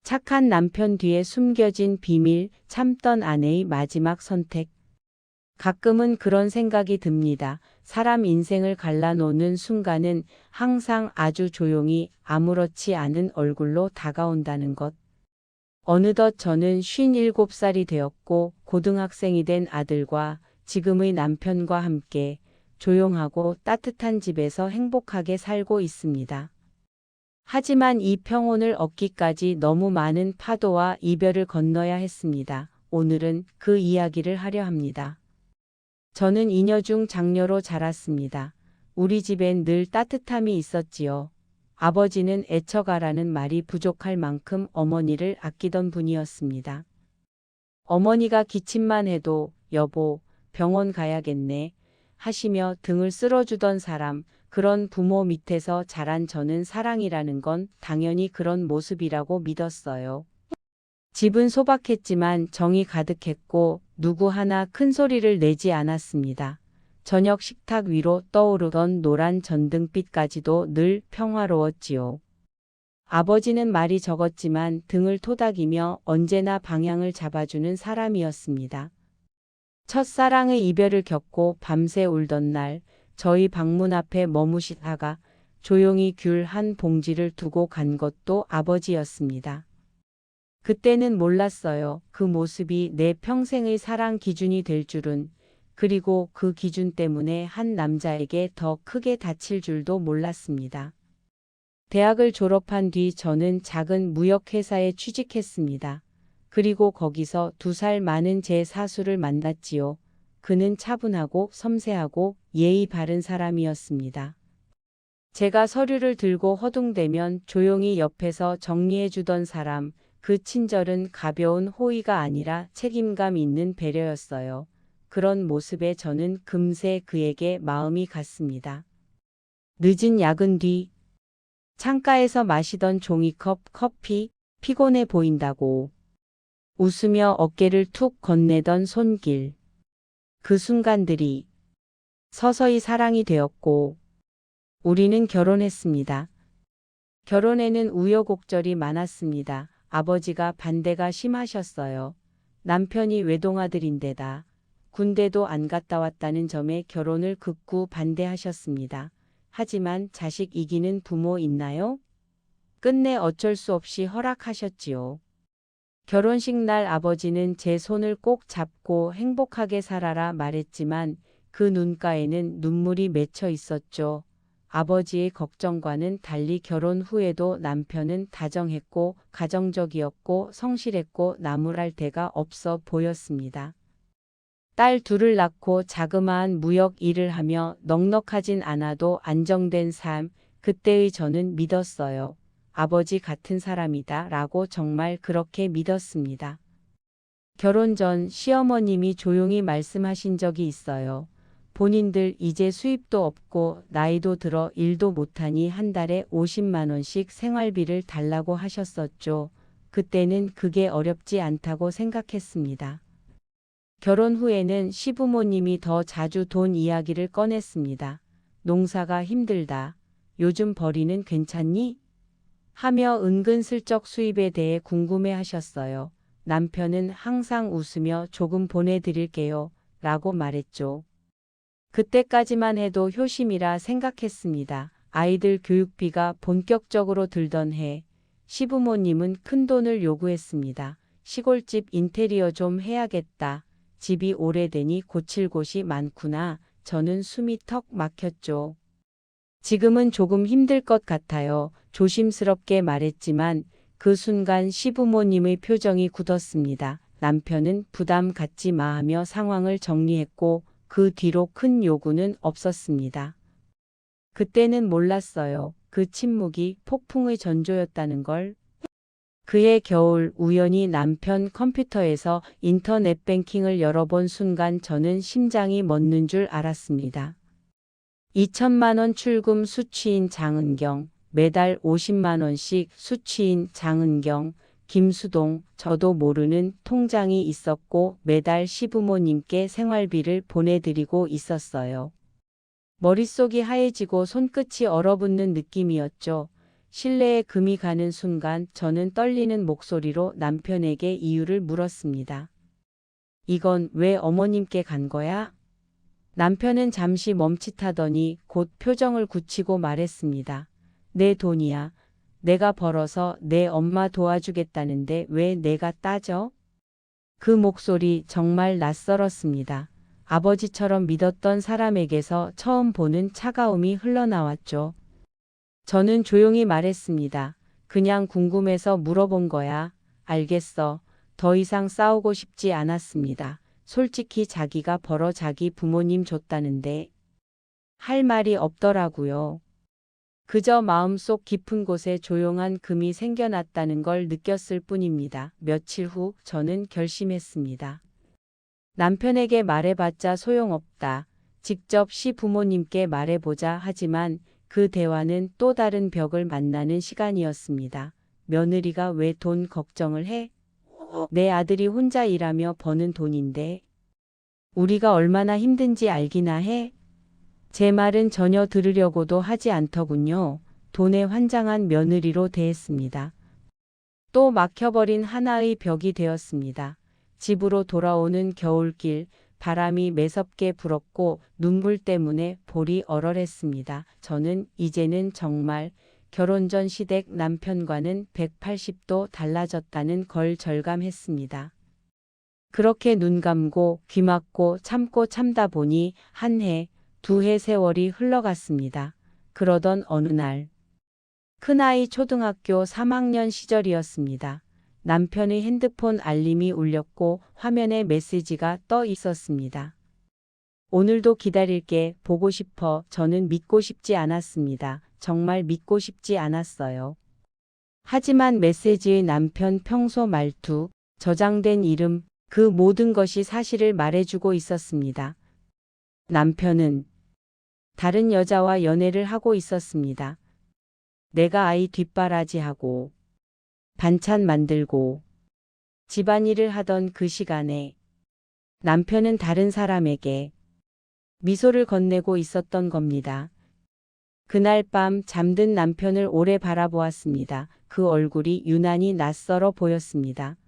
착한 남편 뒤에 숨겨진 비밀, 참던 아내의 마지막 선택. 가끔은 그런 생각이 듭니다. 사람 인생을 갈라놓는 순간은 항상 아주 조용히 아무렇지 않은 얼굴로 다가온다는 것. 어느덧 저는 57살이 되었고 고등학생이 된 아들과 지금의 남편과 함께 조용하고 따뜻한 집에서 행복하게 살고 있습니다. 하지만 이 평온을 얻기까지 너무 많은 파도와 이별을 건너야 했습니다. 오늘은 그 이야기를 하려 합니다. 저는 이녀 중 장녀로 자랐습니다. 우리 집엔 늘 따뜻함이 있었지요. 아버지는 애처가라는 말이 부족할 만큼 어머니를 아끼던 분이었습니다. 어머니가 기침만 해도 여보, 병원 가야겠네 하시며 등을 쓸어주던 사람, 그런 부모 밑에서 자란 저는 사랑이라는 건 당연히 그런 모습이라고 믿었어요. 집은 소박했지만 정이 가득했고 누구 하나 큰 소리를 내지 않았습니다. 저녁 식탁 위로 떠오르던 노란 전등빛까지도 늘 평화로웠지요. 아버지는 말이 적었지만 등을 토닥이며 언제나 방향을 잡아주는 사람이었습니다. 첫사랑의 이별을 겪고 밤새 울던 날, 저희 방문 앞에 머무시다가 조용히 귤 한 봉지를 두고 간 것도 아버지였습니다. 그때는 몰랐어요. 그 모습이 내 평생의 사랑 기준이 될 줄은, 그리고 그 기준 때문에 한 남자에게 더 크게 다칠 줄도 몰랐습니다. 대학을 졸업한 뒤 저는 작은 무역회사에 취직했습니다. 그리고 거기서 2살 많은 제 사수를 만났지요. 그는 차분하고 섬세하고 예의 바른 사람이었습니다. 제가 서류를 들고 허둥대면 조용히 옆에서 정리해주던 사람, 그 친절은 가벼운 호의가 아니라 책임감 있는 배려였어요. 그런 모습에 저는 금세 그에게 마음이 갔습니다. 늦은 야근 뒤 창가에서 마시던 종이컵 커피, 피곤해 보인다고 웃으며 어깨를 툭 건네던 손길. 그 순간들이 서서히 사랑이 되었고 우리는 결혼했습니다. 결혼에는 우여곡절이 많았습니다. 아버지가 반대가 심하셨어요. 남편이 외동아들인데다 군대도 안 갔다 왔다는 점에 결혼을 극구 반대하셨습니다. 하지만 자식 이기는 부모 있나요? 끝내 어쩔 수 없이 허락하셨지요. 결혼식 날 아버지는 제 손을 꼭 잡고 행복하게 살아라 말했지만 그 눈가에는 눈물이 맺혀 있었죠. 아버지의 걱정과는 달리 결혼 후에도 남편은 다정했고 가정적이었고 성실했고 나무랄 데가 없어 보였습니다. 딸 둘을 낳고 자그마한 무역 일을 하며 넉넉하진 않아도 안정된 삶, 그때의 저는 믿었어요. 아버지 같은 사람이다 라고 정말 그렇게 믿었습니다. 결혼 전 시어머님이 조용히 말씀하신 적이 있어요. 본인들 이제 수입도 없고 나이도 들어 일도 못하니 한 달에 50만 원씩 생활비를 달라고 하셨었죠. 그때는 그게 어렵지 않다고 생각했습니다. 결혼 후에는 시부모님이 더 자주 돈 이야기를 꺼냈습니다. 농사가 힘들다. 요즘 벌이는 괜찮니? 하며 은근슬쩍 수입에 대해 궁금해 하셨어요. 남편은 항상 웃으며 조금 보내드릴게요. 라고 말했죠. 그때까지만 해도 효심이라 생각했습니다. 아이들 교육비가 본격적으로 들던 해, 시부모님은 큰돈을 요구했습니다. 시골집 인테리어 좀 해야겠다. 집이 오래되니 고칠 곳이 많구나. 저는 숨이 턱 막혔죠. 지금은 조금 힘들 것 같아요. 조심스럽게 말했지만 그 순간 시부모님의 표정이 굳었습니다. 남편은 부담 갖지 마 하며 상황을 정리했고 그 뒤로 큰 요구는 없었습니다. 그때는 몰랐어요. 그 침묵이 폭풍의 전조였다는 걸. 그해 겨울 우연히 남편 컴퓨터에서 인터넷 뱅킹을 열어본 순간 저는 심장이 멎는 줄 알았습니다. 2천만 원 출금 수취인 장은경, 매달 50만 원씩 수취인 장은경, 김수동, 저도 모르는 통장이 있었고 매달 시부모님께 생활비를 보내드리고 있었어요. 머릿속이 하얘지고 손끝이 얼어붙는 느낌이었죠. 실내에 금이 가는 순간 저는 떨리는 목소리로 남편에게 이유를 물었습니다. 이건 왜 어머님께 간 거야? 남편은 잠시 멈칫하더니 곧 표정을 굳히고 말했습니다. 내 돈이야. 내가 벌어서 내 엄마 도와주겠다는데 왜 내가 따져? 그 목소리 정말 낯설었습니다. 아버지처럼 믿었던 사람에게서 처음 보는 차가움이 흘러나왔죠. 저는 조용히 말했습니다. 그냥 궁금해서 물어본 거야. 알겠어. 더 이상 싸우고 싶지 않았습니다. 솔직히 자기가 벌어 자기 부모님 줬다는데 할 말이 없더라고요. 그저 마음속 깊은 곳에 조용한 금이 생겨났다는 걸 느꼈을 뿐입니다. 며칠 후 저는 결심했습니다. 남편에게 말해봤자 소용없다. 직접 시부모님께 말해보자. 하지만 그 대화는 또 다른 벽을 만나는 시간이었습니다. 며느리가 왜 돈 걱정을 해? 내 아들이 혼자 일하며 버는 돈인데 우리가 얼마나 힘든지 알기나 해? 제 말은 전혀 들으려고도 하지 않더군요. 돈에 환장한 며느리로 대했습니다. 또 막혀버린 하나의 벽이 되었습니다. 집으로 돌아오는 겨울길, 바람이 매섭게 불었고 눈물 때문에 볼이 얼얼했습니다. 저는 이제는 정말 결혼 전 시댁 남편과는 180도 달라졌다는 걸 절감했습니다. 그렇게 눈 감고 귀 막고 참고 참다 보니 한 해, 두 해 세월이 흘러갔습니다. 그러던 어느 날, 큰아이 초등학교 3학년 시절이었습니다. 남편의 핸드폰 알림이 울렸고 화면에 메시지가 떠 있었습니다. 오늘도 기다릴게. 보고 싶어. 저는 믿고 싶지 않았습니다. 정말 믿고 싶지 않았어요. 하지만 메시지의 남편 평소 말투, 저장된 이름, 그 모든 것이 사실을 말해주고 있었습니다. 남편은 다른 여자와 연애를 하고 있었습니다. 내가 아이 뒷바라지하고 반찬 만들고 집안일을 하던 그 시간에 남편은 다른 사람에게 미소를 건네고 있었던 겁니다. 그날 밤 잠든 남편을 오래 바라보았습니다. 그 얼굴이 유난히 낯설어 보였습니다.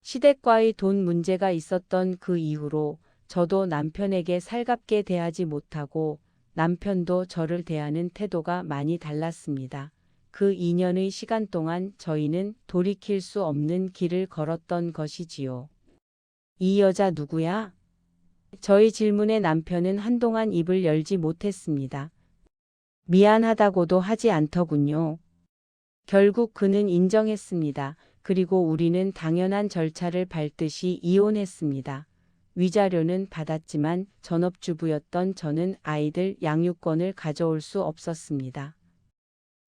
시댁과의 돈 문제가 있었던 그 이후로 저도 남편에게 살갑게 대하지 못하고 남편도 저를 대하는 태도가 많이 달랐습니다. 그 2년의 시간 동안 저희는 돌이킬 수 없는 길을 걸었던 것이지요. 이 여자 누구야? 저희 질문에 남편은 한동안 입을 열지 못했습니다. 미안하다고도 하지 않더군요. 결국 그는 인정했습니다. 그리고 우리는 당연한 절차를 밟듯이 이혼했습니다. 위자료는 받았지만 전업주부였던 저는 아이들 양육권을 가져올 수 없었습니다.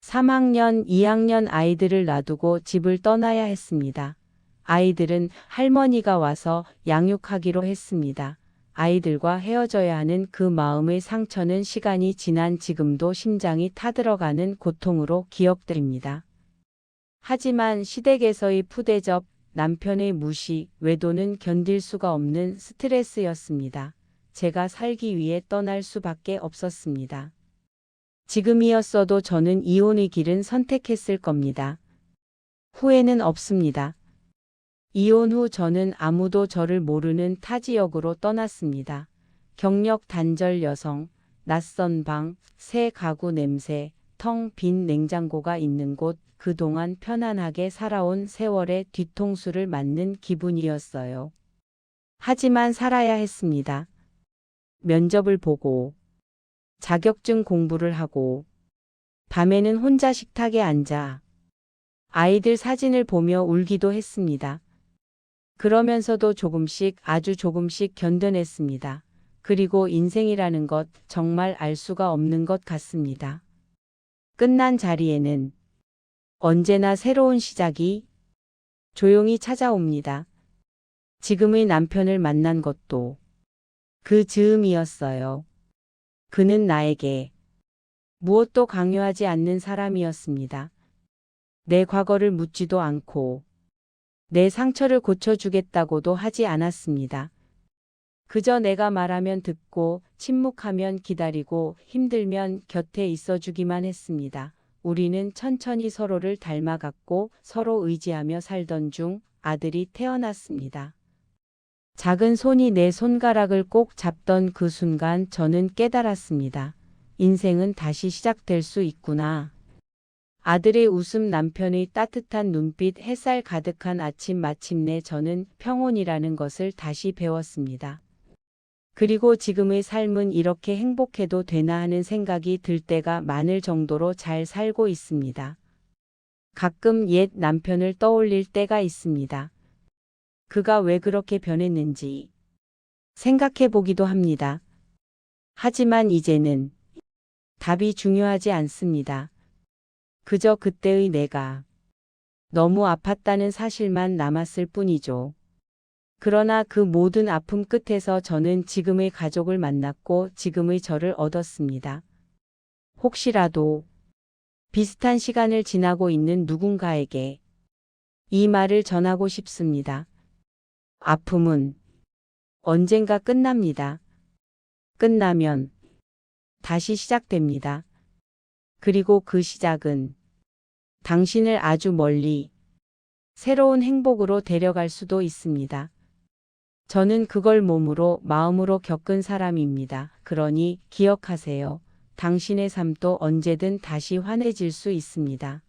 3학년, 2학년 아이들을 놔두고 집을 떠나야 했습니다. 아이들은 할머니가 와서 양육하기로 했습니다. 아이들과 헤어져야 하는 그 마음의 상처는 시간이 지난 지금도 심장이 타들어가는 고통으로 기억됩니다. 하지만 시댁에서의 푸대접, 남편의 무시, 외도는 견딜 수가 없는 스트레스였습니다. 제가 살기 위해 떠날 수밖에 없었습니다. 지금이었어도 저는 이혼의 길은 선택했을 겁니다. 후회는 없습니다. 이혼 후 저는 아무도 저를 모르는 타 지역으로 떠났습니다. 경력 단절 여성, 낯선 방, 새 가구 냄새, 텅 빈 냉장고가 있는 곳, 그동안 편안하게 살아온 세월의 뒤통수를 맞는 기분이었어요. 하지만 살아야 했습니다. 면접을 보고, 자격증 공부를 하고, 밤에는 혼자 식탁에 앉아 아이들 사진을 보며 울기도 했습니다. 그러면서도 조금씩 아주 조금씩 견뎌냈습니다. 그리고 인생이라는 것 정말 알 수가 없는 것 같습니다. 끝난 자리에는 언제나 새로운 시작이 조용히 찾아옵니다. 지금의 남편을 만난 것도 그 즈음이었어요. 그는 나에게 무엇도 강요하지 않는 사람이었습니다. 내 과거를 묻지도 않고 내 상처를 고쳐주겠다고도 하지 않았습니다. 그저 내가 말하면 듣고 침묵하면 기다리고 힘들면 곁에 있어주기만 했습니다. 우리는 천천히 서로를 닮아갔고 서로 의지하며 살던 중 아들이 태어났습니다. 작은 손이 내 손가락을 꼭 잡던 그 순간 저는 깨달았습니다. 인생은 다시 시작될 수 있구나. 아들의 웃음, 남편의 따뜻한 눈빛, 햇살 가득한 아침, 마침내 저는 평온이라는 것을 다시 배웠습니다. 그리고 지금의 삶은 이렇게 행복해도 되나 하는 생각이 들 때가 많을 정도로 잘 살고 있습니다. 가끔 옛 남편을 떠올릴 때가 있습니다. 그가 왜 그렇게 변했는지 생각해 보기도 합니다. 하지만 이제는 답이 중요하지 않습니다. 그저 그때의 내가 너무 아팠다는 사실만 남았을 뿐이죠. 그러나 그 모든 아픔 끝에서 저는 지금의 가족을 만났고 지금의 저를 얻었습니다. 혹시라도 비슷한 시간을 지나고 있는 누군가에게 이 말을 전하고 싶습니다. 아픔은 언젠가 끝납니다. 끝나면 다시 시작됩니다. 그리고 그 시작은 당신을 아주 멀리 새로운 행복으로 데려갈 수도 있습니다. 저는 그걸 몸으로, 마음으로 겪은 사람입니다. 그러니 기억하세요. 당신의 삶도 언제든 다시 환해질 수 있습니다.